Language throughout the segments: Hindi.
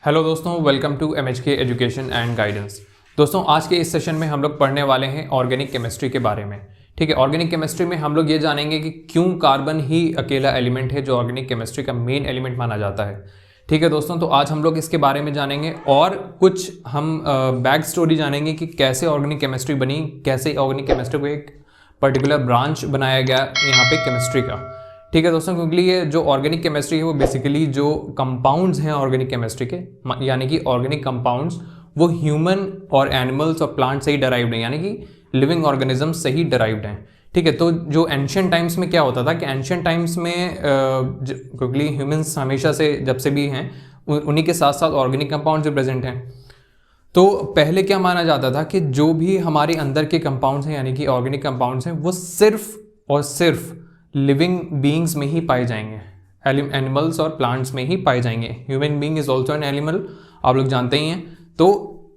हेलो दोस्तों, welcome to MHK education and guidance. दोस्तों, आज के इस सेशन में हम लोग पढ़ने वाले हैं ऑर्गेनिक केमिस्ट्री के बारे में। ठीक है, ऑर्गेनिक केमिस्ट्री में हम लोग ये जानेंगे कि क्यों कार्बन ही अकेला एलिमेंट है जो ऑर्गेनिक केमिस्ट्री का मेन एलिमेंट माना जाता है। ठीक है दोस्तों, तो आज हम लोग इसके बारे में जानेंगे और कुछ हम बैक स्टोरी जानेंगे कि कैसे ऑर्गेनिक केमिस्ट्री बनी, कैसे ऑर्गेनिक केमिस्ट्री को एक पर्टिकुलर ब्रांच बनाया गया यहाँ पे केमिस्ट्री का। ठीक है दोस्तों, क्योंकि ये जो ऑर्गेनिक केमिस्ट्री है वो बेसिकली जो कंपाउंड्स हैं ऑर्गेनिक केमिस्ट्री के, यानी कि ऑर्गेनिक कंपाउंड्स वो ह्यूमन और एनिमल्स और प्लांट से ही डराइव्ड हैं, यानी कि लिविंग ऑर्गेनिजम्स से ही डराइव्ड हैं। ठीक है, तो जो एंशियंट टाइम्स में क्या होता था कि एंशियंट टाइम्स में क्योंकि ह्यूमंस हमेशा से जब से भी हैं उन्हीं के साथ साथ ऑर्गेनिक कंपाउंड्स भी प्रेजेंट हैं। तो पहले क्या माना जाता था कि जो भी हमारे अंदर के कंपाउंड्स हैं यानी कि ऑर्गेनिक कंपाउंड्स हैं वो सिर्फ और सिर्फ लिविंग बीइंग्स में ही पाए जाएंगे, एनिमल्स और प्लांट्स में ही पाए जाएंगे। Human being is also an animal, आप लोग जानते ही हैं। तो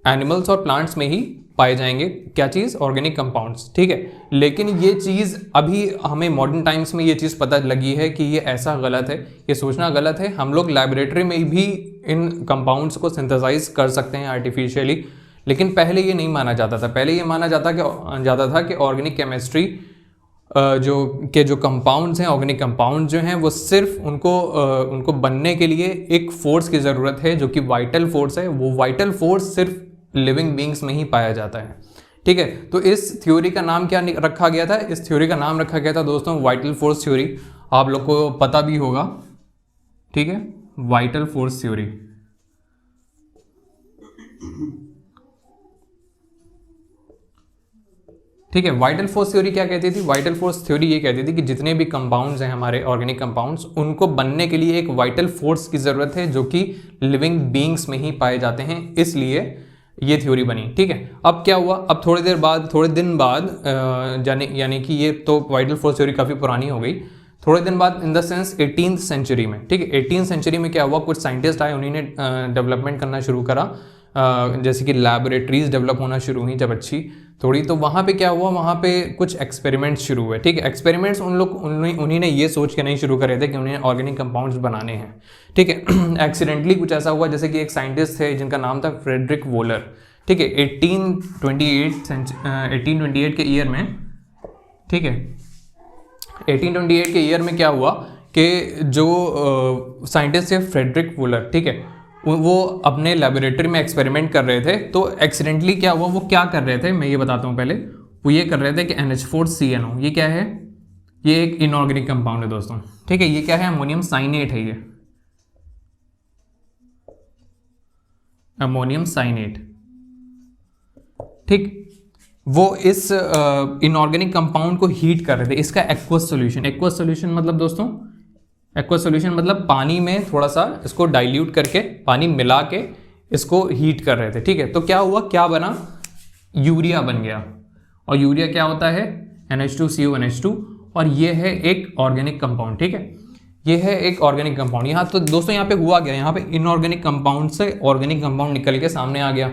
एनिमल्स और प्लांट्स में ही पाए जाएंगे क्या चीज़, ऑर्गेनिक कंपाउंड्स। ठीक है, लेकिन ये चीज़ अभी हमें मॉडर्न टाइम्स में ये चीज़ पता लगी है कि ये ऐसा गलत है, ये सोचना गलत है। हम लोग लैबोरेटरी में भी इन कंपाउंड्स को सिंथेसाइज कर सकते हैं आर्टिफिशियली, लेकिन पहले ये नहीं माना जाता था। पहले ये माना जाता था कि ऑर्गेनिक केमिस्ट्री जो कंपाउंड्स हैं, ऑर्गेनिक कंपाउंड जो हैं वो सिर्फ उनको बनने के लिए एक फोर्स की ज़रूरत है जो कि वाइटल फोर्स है। वो वाइटल फोर्स सिर्फ लिविंग बीइंग्स में ही पाया जाता है। ठीक है, तो इस थ्योरी का नाम क्या रखा गया था? इस थ्योरी का नाम रखा गया था दोस्तों वाइटल फोर्स थ्योरी। आप लोग को पता भी होगा, ठीक है, वाइटल फोर्स थ्योरी। ठीक है, वाइटल फोर्स थ्योरी क्या कहती थी? वाइटल फोर्स थ्योरी ये कहती थी कि जितने भी कंपाउंड्स हैं हमारे ऑर्गेनिक कंपाउंड्स, उनको बनने के लिए एक वाइटल फोर्स की ज़रूरत है जो कि लिविंग बीइंग्स में ही पाए जाते हैं, इसलिए ये थ्योरी बनी। ठीक है, अब क्या हुआ, अब थोड़े दिन बाद यानी कि ये तो वाइटल फोर्स थ्योरी काफ़ी पुरानी हो गई। थोड़े दिन बाद in the sense 18th century में, ठीक है, 18th सेंचुरी में क्या हुआ, कुछ साइंटिस्ट आए, उन्होंने डेवलपमेंट करना शुरू करा, जैसे कि लैबोरेटरीज डेवलप होना शुरू हुई जब अच्छी थोड़ी, तो वहाँ पे क्या हुआ, वहाँ पे कुछ एक्सपेरिमेंट्स शुरू हुए। ठीक है, एक्सपेरिमेंट्स उन्हीं ने ये सोच के नहीं शुरू करे थे कि उन्हें ऑर्गेनिक कंपाउंड्स बनाने हैं। ठीक है, एक्सीडेंटली कुछ ऐसा हुआ, जैसे कि एक साइंटिस्ट थे जिनका नाम था फ्रेडरिक वोलर। ठीक है, 1828 के ईयर में, ठीक है, 1828 के ईयर में क्या हुआ कि जो साइंटिस्ट थे फ्रेडरिक वोलर, ठीक है, वो अपने लेबोरेटरी में एक्सपेरिमेंट कर रहे थे। तो एक्सीडेंटली क्या हुआ, वो क्या कर रहे थे मैं ये बताता हूँ पहले। वो ये कर रहे थे कि NH4CNO, ये क्या है, ये एक इनऑर्गेनिक कंपाउंड है दोस्तों। ठीक है, ये क्या है, अमोनियम साइनेट है, ये अमोनियम साइनेट। ठीक, वो इस इनऑर्गेनिक कंपाउंड को हीट कर रहे थे। इसका एक्वस सॉल्यूशन मतलब दोस्तों, एक्वस सॉल्यूशन मतलब पानी में थोड़ा सा इसको डाइल्यूट करके, पानी मिला के इसको हीट कर रहे थे। ठीक है, तो क्या हुआ, क्या बना, यूरिया बन गया। और यूरिया क्या होता है, NH2CO NH2, और ये है एक ऑर्गेनिक कंपाउंड। ठीक है, ये है एक ऑर्गेनिक कंपाउंड। यहाँ तो दोस्तों यहाँ पे हुआ गया, यहाँ पे इनऑर्गेनिक कंपाउंड से ऑर्गेनिक कंपाउंड निकल के सामने आ गया।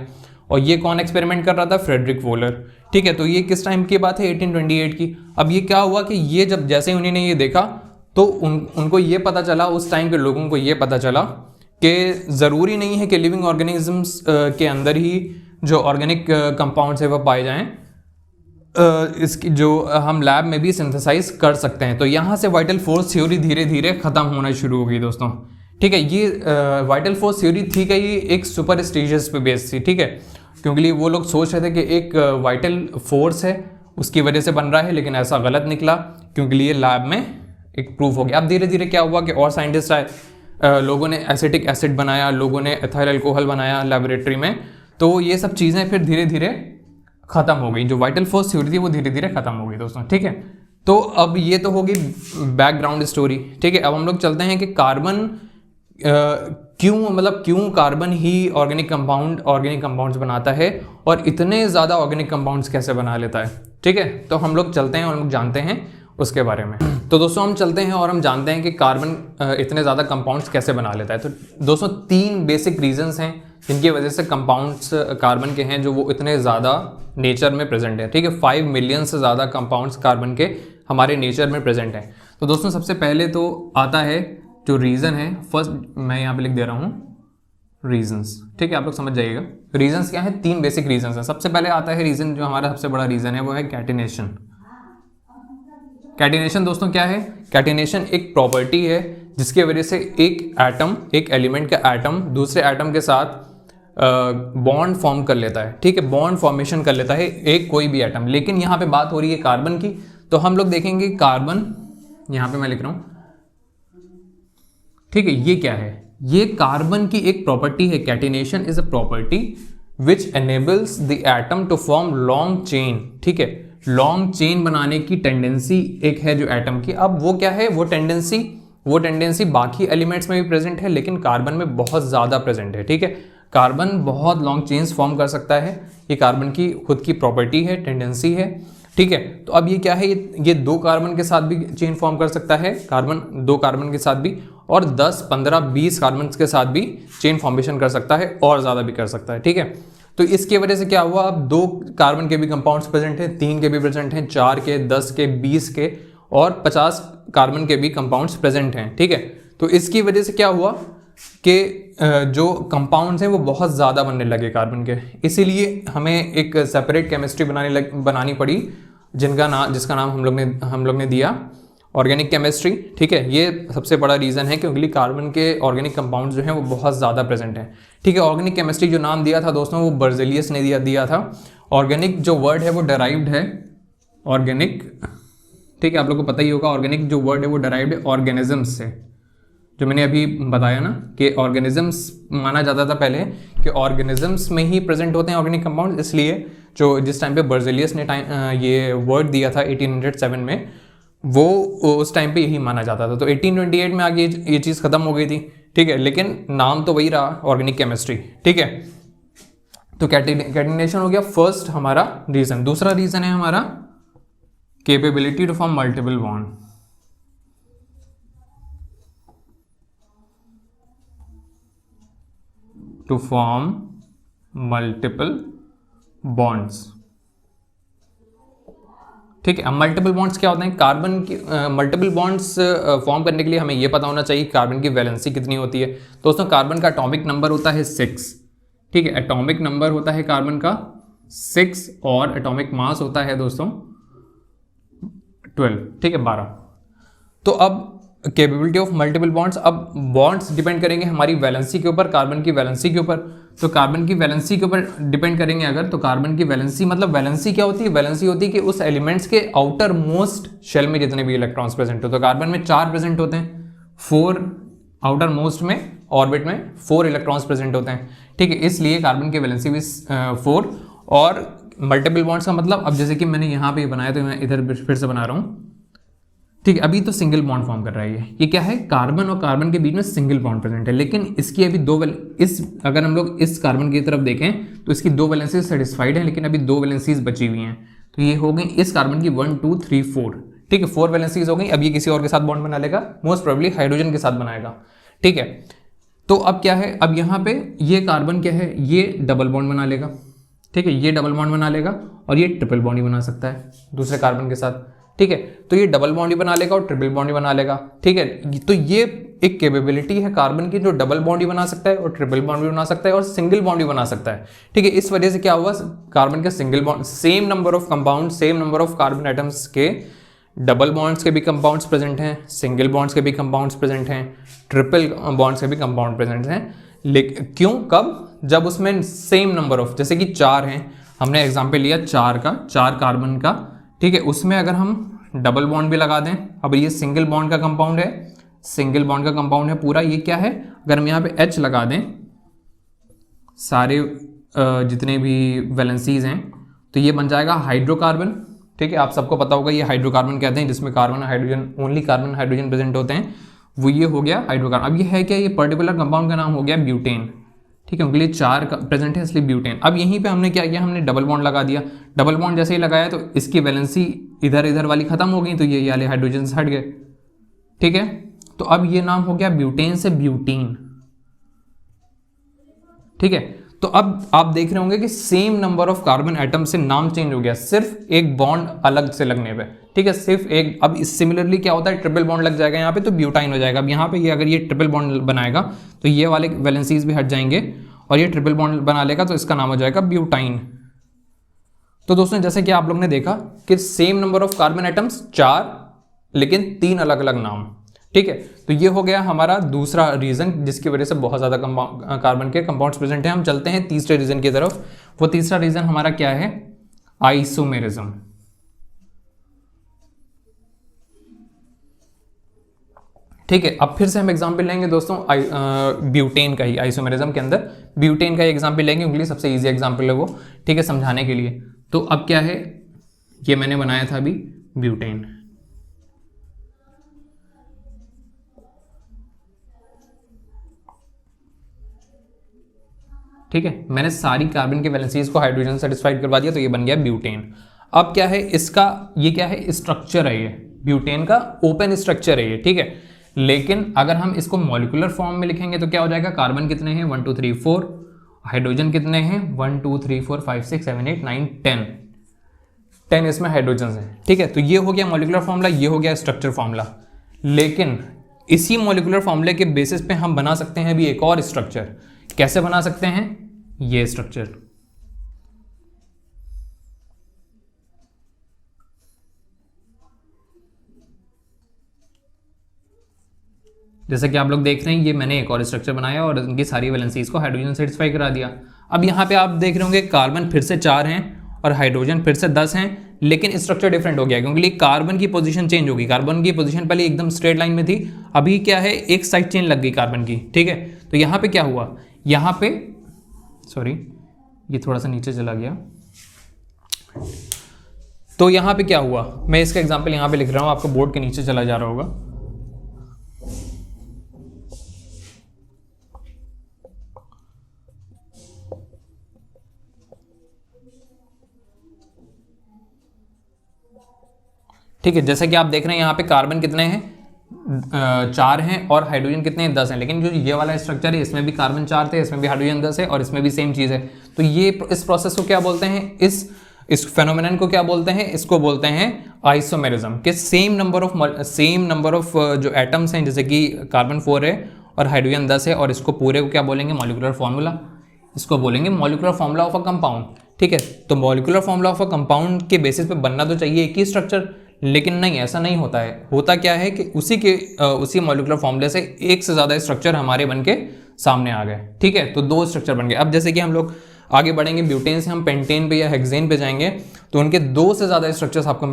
और ये कौन एक्सपेरिमेंट कर रहा था, फ्रेडरिक वोलर। ठीक है, तो ये किस टाइम की बात है, 1828 की। अब ये क्या हुआ कि ये जब जैसे उन्होंने ये देखा तो उनको ये पता चला, उस टाइम के लोगों को ये पता चला कि ज़रूरी नहीं है कि लिविंग ऑर्गेनिजम्स के अंदर ही जो ऑर्गेनिक कंपाउंड्स है वो पाए जाएं, इसकी जो हम लैब में भी सिंथेसाइज कर सकते हैं। तो यहाँ से वाइटल फोर्स थ्योरी धीरे धीरे ख़त्म होना शुरू हो गई दोस्तों। ठीक है, ये वाइटल फोर्स थ्योरी थी कि ये एक सुपरस्टिशियस पे बेस्ड थी। ठीक है, क्योंकि वो लोग सोच रहे थे कि एक वाइटल फोर्स है उसकी वजह से बन रहा है, लेकिन ऐसा गलत निकला क्योंकि ये लैब में एक प्रूफ हो गया। अब धीरे धीरे क्या हुआ कि और साइंटिस्ट आए, लोगों ने एसिटिक एसिड बनाया, लोगों ने एथाइल अल्कोहल बनाया लेबोरेटरी में। तो ये सब चीज़ें फिर धीरे धीरे ख़त्म हो गई, जो वाइटल फोर्स थ्योरी थी वो धीरे धीरे ख़त्म हो गई दोस्तों। ठीक है, तो अब ये तो होगी बैकग्राउंड स्टोरी। ठीक है, अब हम लोग चलते हैं कि कार्बन क्यों कार्बन ही ऑर्गेनिक कंपाउंड्स बनाता है और इतने ज़्यादा ऑर्गेनिक कंपाउंड्स कैसे बना लेता है। ठीक है, तो हम लोग चलते हैं और हम लोग जानते हैं उसके बारे में। तो दोस्तों हम चलते हैं और हम जानते हैं कि कार्बन इतने ज़्यादा कंपाउंड्स कैसे बना लेता है। तो दोस्तों 3 बेसिक रीजंस हैं जिनकी वजह से कंपाउंड्स कार्बन के हैं जो वो इतने ज़्यादा नेचर में प्रेजेंट है। ठीक है, 5 मिलियन से ज़्यादा कंपाउंड्स कार्बन के हमारे नेचर में प्रेजेंट हैं। तो दोस्तों सबसे पहले तो आता है जो रीज़न है, फर्स्ट मैं यहाँ पे लिख दे रहा हूँ, रीजंस, ठीक है, आप लोग समझ जाइएगा। रीजंस क्या है, 3 बेसिक रीजंस हैं। सबसे पहले आता है रीजन, जो हमारा सबसे बड़ा रीजन है वो है कैटिनेशन। कैटिनेशन दोस्तों क्या है, कैटिनेशन एक प्रॉपर्टी है जिसकी वजह से एक एटम, एक एलिमेंट का एटम दूसरे एटम के साथ बॉन्ड फॉर्म कर लेता है, ठीक है, बॉन्ड फॉर्मेशन कर लेता है एक कोई भी एटम। लेकिन यहाँ पे बात हो रही है कार्बन की, तो हम लोग देखेंगे कार्बन, यहाँ पे मैं लिख रहा हूँ, ठीक है, ये क्या है, ये कार्बन की एक प्रॉपर्टी है। Catenation is a property which enables the atom to form long chain, ठीक है, लॉन्ग चेन बनाने की टेंडेंसी एक है जो एटम की। अब वो क्या है, वो टेंडेंसी बाकी एलिमेंट्स में भी प्रेजेंट है, लेकिन कार्बन में बहुत ज़्यादा प्रेजेंट है, ठीक है। कार्बन बहुत लॉन्ग चेन्स फॉर्म कर सकता है, ये कार्बन की खुद की प्रॉपर्टी है, टेंडेंसी है, ठीक है। तो अब ये क्या है, ये 2 कार्बन के साथ भी चेन फॉर्म कर सकता है, कार्बन 2 कार्बन के साथ भी, और 10, 15, 20 कार्बन के साथ भी चेन फॉर्मेशन कर सकता है, और ज़्यादा भी कर सकता है, ठीक है। तो इसके वजह से क्या हुआ, अब 2 कार्बन के भी कंपाउंड्स प्रेजेंट हैं, 3 के भी प्रेजेंट हैं, 4 के, 10 के, 20 के और 50 कार्बन के भी कंपाउंड्स प्रेजेंट हैं, ठीक है। तो इसकी वजह से क्या हुआ कि जो कंपाउंड्स हैं वो बहुत ज़्यादा बनने लगे कार्बन के, इसीलिए हमें एक सेपरेट केमिस्ट्री बनानी पड़ी, जिसका नाम हम लोग ने दिया ऑर्गेनिक केमिस्ट्री, ठीक है। ये सबसे बड़ा रीज़न है क्योंकि कार्बन के ऑर्गेनिक कंपाउंड्स जो हैं वो बहुत ज़्यादा प्रेजेंट हैं, ठीक है। ऑर्गेनिक केमिस्ट्री जो नाम दिया था दोस्तों वो बर्जेलियस ने दिया था। ऑर्गेनिक जो वर्ड है वो डराइव्ड है, ऑर्गेनिक, ठीक है, आप लोग को पता ही होगा, ऑर्गेनिक जो वर्ड है वो डराइव्ड है ऑर्गेनिजम्स से, जो मैंने अभी बताया ना कि ऑर्गेनिजम्स माना जाता था पहले कि ऑर्गेनिजम्स में ही प्रेजेंट होते हैं ऑर्गेनिक कंपाउंड, इसलिए जो जिस टाइम पे बर्जेलियस ने ये वर्ड दिया था 1807 में, वो उस टाइम पे यही माना जाता था। तो 1828 में आगे ये चीज़ ख़त्म हो गई थी, ठीक है, लेकिन नाम तो वही रहा ऑर्गेनिक केमिस्ट्री, ठीक है। तो कैटिनेशन हो गया फर्स्ट हमारा रीज़न। दूसरा रीज़न है हमारा capability to form multiple bond. To form multiple bonds, ठीक है। अब मल्टीपल बॉन्ड्स क्या होते हैं, कार्बन की मल्टीपल बॉन्ड्स फॉर्म करने के लिए हमें यह पता होना चाहिए कार्बन की वैलेंसी कितनी होती है। दोस्तों कार्बन का एटॉमिक नंबर होता है 6, ठीक है, एटॉमिक नंबर होता है कार्बन का 6 और एटॉमिक मास होता है दोस्तों 12, ठीक है, 12। तो अब कैपेबिलिटी ऑफ मल्टीपल बॉन्ड्स, अब बॉन्ड्स डिपेंड करेंगे हमारी वैलेंसी के ऊपर, कार्बन की वैलेंसी के ऊपर। तो कार्बन की वैलेंसी के ऊपर डिपेंड करेंगे अगर, तो कार्बन की वैलेंसी मतलब वैलेंसी क्या होती है, वैलेंसी होती है कि उस एलिमेंट्स के आउटर मोस्ट शेल में जितने भी इलेक्ट्रॉन्स प्रेजेंट हो। तो कार्बन में 4 प्रेजेंट होते हैं, 4 आउटर मोस्ट में ऑर्बिट में 4 इलेक्ट्रॉन्स प्रेजेंट होते हैं, ठीक है, इसलिए कार्बन की वैलेंसी भी 4। और मल्टीपल बॉन्ड्स का मतलब, अब जैसे कि मैंने यहाँ पे बनाया तो मैं इधर फिर से बना रहा हूँ, ठीक है। अभी तो सिंगल बॉन्ड फॉर्म कर रहा है ये क्या है, कार्बन और कार्बन के बीच में सिंगल बॉन्ड प्रेजेंट है, लेकिन इसकी अभी अगर हम लोग इस कार्बन की तरफ देखें तो इसकी 2 वैलेंसीज सेटिस्फाइड है, लेकिन अभी 2 वैलेंसीज बची हुई हैं। तो ये हो गई इस कार्बन की 1, 2, 3, 4, ठीक है, 4 वैलेंसीज हो गई। अब ये किसी और के साथ बॉन्ड बना लेगा, मोस्ट प्रोबेबली हाइड्रोजन के साथ बनाएगा, ठीक है। तो अब क्या है, अब यहाँ पे ये कार्बन क्या है, ये डबल बॉन्ड बना लेगा, ठीक है, ये डबल बॉन्ड बना लेगा और ये ट्रिपल बॉन्ड ही बना सकता है दूसरे कार्बन के साथ, ठीक है। तो ये डबल बॉन्ड ही बना लेगा और ट्रिपल बॉन्ड ही बना लेगा, ठीक है। तो ये एक कैपेबिलिटी है कार्बन की, जो डबल बॉन्ड भी बना सकता है और ट्रिपल बॉन्ड भी बना सकता है और सिंगल बॉन्ड भी बना सकता है, ठीक है। इस वजह से क्या हुआ, कार्बन का single bond, same number of compound, same number of carbon atoms के डबल बॉन्ड्स के भी कंपाउंड्स प्रेजेंट हैं, सिंगल बॉन्ड्स के भी कंपाउंड्स प्रेजेंट हैं, ट्रिपल बॉन्ड्स के भी कंपाउंड प्रेजेंट हैं। लेकिन क्यों, कब, जब उसमें सेम नंबर ऑफ, जैसे कि 4 हैं, हमने एग्जाम्पल लिया 4 का, 4 कार्बन का, ठीक है, उसमें अगर हम डबल बॉन्ड भी लगा दें, अब ये सिंगल बॉन्ड का कंपाउंड है, सिंगल बॉन्ड का कंपाउंड है पूरा, ये क्या है, अगर हम यहाँ पे H लगा दें, सारे जितने भी वैलेंसीज हैं, तो ये बन जाएगा हाइड्रोकार्बन, ठीक है। आप सबको पता होगा ये हाइड्रोकार्बन कहते हैं, जिसमें carbon hydrogen, only carbon hydrogen present होते हैं, वो ये हो गया हाइड्रोकार्बन। अब ये है क्या, ये पर्टिकुलर कंपाउंड का नाम हो गया ब्यूटेन, ठीक है, उनके लिए 4 प्रेजेंट है इसलिए ब्यूटेन। अब यहीं पे हमने क्या किया, हमने डबल बॉन्ड लगा दिया, डबल बॉन्ड जैसे ही लगाया तो इसकी वैलेंसी इधर वाली खत्म हो गई, तो ये वाले हाइड्रोजन हट गए, ठीक है। तो अब ये नाम हो गया ब्यूटेन से ब्यूटीन, ठीक है। तो अब आप देख रहे होंगे कि same number of carbon atom से नाम चेंज हो गया, सिर्फ एक बॉन्ड अलग से लगने पे, ठीक है, सिर्फ एक। अब सिमिलरली क्या होता है, ट्रिपल बॉन्ड लग जाएगा यहाँ पे तो ब्यूटाइन हो जाएगा। अब यहाँ पे ये अगर ये ट्रिपल बॉन्ड बनाएगा तो ये वाले वैलेंसीज भी हट जाएंगे और ये ट्रिपल बॉन्ड बना लेगा तो इसका नाम हो जाएगा ब्यूटाइन। तो दोस्तों जैसे कि आप लोग ने देखा कि same number of carbon atoms 4 लेकिन 3 अलग अलग नाम, ठीक है। तो ये हो गया हमारा दूसरा रीजन जिसकी वजह से बहुत ज़्यादा कार्बन के कंपाउंड्स प्रेजेंट हैं। हम चलते हैं तीसरे रीजन की तरफ। वो तीसरा रीजन हमारा क्या है, आइसोमेरिज्म। ठीक है, अब फिर से हम एग्जाम्पल लेंगे दोस्तों ब्यूटेन का ही, आइसोमेरिज्म के अंदर ब्यूटेन का ही एग्जाम्पल लेंगे क्योंकि सबसे ईजी एग्जाम्पल है वो, ठीक है, समझाने के लिए। तो अब क्या है, ये मैंने बनाया था अभी ब्यूटेन, ठीक है, मैंने सारी कार्बन के वैलेंसीज को हाइड्रोजन सेटिस्फाइड करवा दिया तो ये बन गया ब्यूटेन। अब क्या है इसका, ये क्या है, स्ट्रक्चर है, ये ब्यूटेन का ओपन स्ट्रक्चर है ये, ठीक है। लेकिन अगर हम इसको मॉलिक्यूलर फॉर्म में लिखेंगे तो क्या हो जाएगा, कार्बन कितने हैं 1 2 3 4, हाइड्रोजन कितने हैं 1 2 3 4 5 6 7 8 9 10 इसमें हाइड्रोजन है, ठीक है। तो ये हो गया मॉलिक्यूलर फॉर्मूला, ये हो गया स्ट्रक्चर फॉर्मूला। लेकिन इसी मॉलिक्यूलर फॉर्मूले के बेसिस पे हम बना सकते हैं अभी एक और स्ट्रक्चर। कैसे बना सकते हैं, ये स्ट्रक्चर, जैसा कि आप लोग देख रहे हैं ये मैंने एक और स्ट्रक्चर बनाया और इनकी सारी वैलेंसीज को हाइड्रोजन सेटिस्फाई करा दिया। अब यहाँ पे आप देख रहे होंगे कार्बन फिर से 4 हैं और हाइड्रोजन फिर से 10 हैं, लेकिन स्ट्रक्चर डिफरेंट हो गया क्योंकि कार्बन की पोजीशन चेंज होगी। कार्बन की पोजीशन पहले एकदम स्ट्रेट लाइन में थी, अभी क्या है एक साइड चेन लग गई कार्बन की, ठीक है। तो यहाँ पे क्या हुआ, यहाँ पे सॉरी ये थोड़ा सा नीचे चला गया, तो यहाँ पे क्या हुआ, मैं इसका एग्जांपल यहाँ पे लिख रहा हूँ, आपको बोर्ड के नीचे चला जा रहा होगा। ठीक है, जैसे कि आप देख रहे हैं यहाँ पे कार्बन कितने हैं 4 हैं और हाइड्रोजन कितने हैं 10 हैं, लेकिन जो ये वाला स्ट्रक्चर है इसमें भी कार्बन 4 थे, इसमें भी हाइड्रोजन 10 है और इसमें भी सेम चीज़ है। तो ये इस प्रोसेस को क्या बोलते हैं, इस फेनोमेनन को क्या बोलते हैं, इसको बोलते हैं आइसोमेरिज्म। के सेम नंबर ऑफ जो एटम्स हैं, जैसे कि कार्बन 4 है और हाइड्रोजन 10 है, और इसको पूरे को क्या बोलेंगे, मॉलिक्यूलर फॉर्मूला, इसको बोलेंगे molecular formula of a compound, ठीक है। तो molecular formula of a compound के बेसिस पे बनना तो चाहिए एक ही स्ट्रक्चर, लेकिन नहीं, ऐसा नहीं होता है। होता क्या है कि उसी मॉलिक्यूलर फॉर्मूले से एक से ज़्यादा स्ट्रक्चर हमारे बन के सामने आ गए, ठीक है। तो 2 स्ट्रक्चर बन गए। अब जैसे कि हम लोग आगे बढ़ेंगे, ब्यूटेन से हम पेंटेन पे या हेक्सेन पे जाएंगे तो उनके 2 से ज़्यादा स्ट्रक्चर्स आपको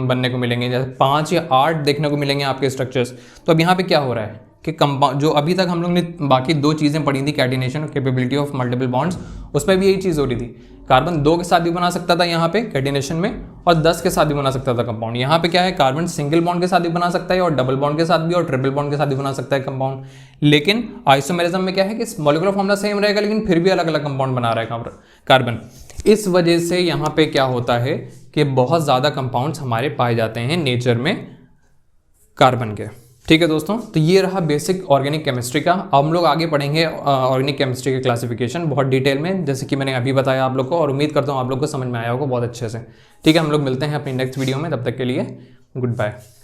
बनने को मिलेंगे, जैसे 5 या 8 देखने को मिलेंगे आपके स्ट्रक्चर्स। तो अब यहाँ पे क्या हो रहा है कि कंपाउंड, जो अभी तक हम लोग ने बाकी 2 चीज़ें पढ़ी थी, कैटिनेशन और कैपेबिलिटी ऑफ मल्टीपल बॉन्ड्स, उस पर भी यही चीज़ हो रही थी। कार्बन 2 के साथ भी बना सकता था यहाँ पे कैटिनेशन में, और 10 के साथ भी बना सकता था कंपाउंड। यहाँ पे क्या है, कार्बन सिंगल बॉन्ड के साथ भी बना सकता है और डबल बॉन्ड के साथ भी और ट्रिपल बॉन्ड के साथ भी बना सकता है कंपाउंड। लेकिन आइसोमेरिज्म में क्या है कि मॉलिक्यूलर फॉर्मूला सेम रहेगा लेकिन फिर भी अलग अलग कंपाउंड बना रहा है कार्बन। इस वजह से यहाँ पे क्या होता है कि बहुत ज़्यादा कंपाउंड्स हमारे पाए जाते हैं नेचर में कार्बन के, ठीक है दोस्तों। तो ये रहा बेसिक ऑर्गेनिक केमिस्ट्री का। अब हम लोग आगे पढ़ेंगे ऑर्गेनिक केमिस्ट्री के क्लासिफिकेशन बहुत डिटेल में, जैसे कि मैंने अभी बताया आप लोग को, और उम्मीद करता हूँ आप लोग को समझ में आया होगा बहुत अच्छे से, ठीक है। हम लोग मिलते हैं अपनी नेक्स्ट वीडियो में, तब तक के लिए गुड बाय।